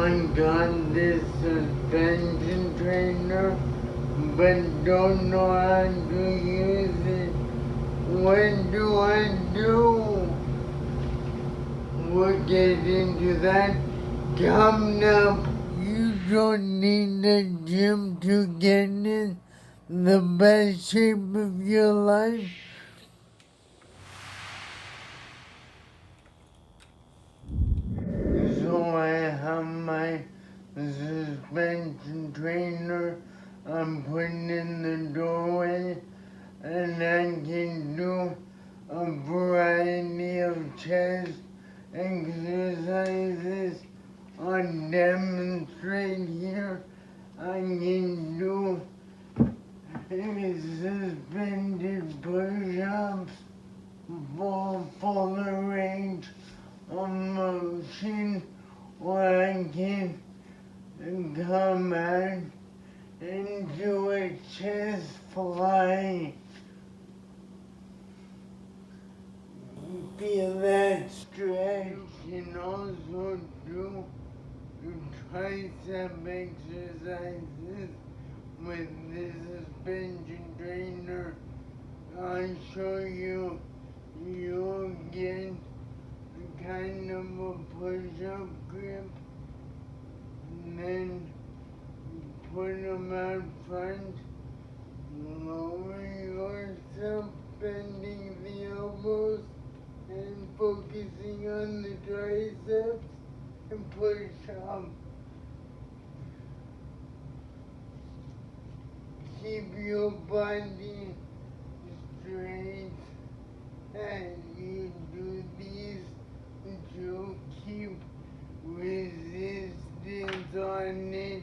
I got this suspension trainer, but don't know how to use it. What do I do? We'll get into that coming up. You don't need the gym to get in the best shape of your life. So I have my suspension trainer I'm putting in the doorway, and I can do a variety of chest exercises. I'll demonstrate here. I can do suspended push-ups for fuller range of motion, or I can come out and do a chest fly. Feel that stretch. You can also do tricep exercises with the suspension trainer. I'll show you. You'll get kind of a push-up grip, and then put them out front, lower yourself, bending the elbows and focusing on the triceps, and push up. Keep your body straight as you do these to keep resistance on it.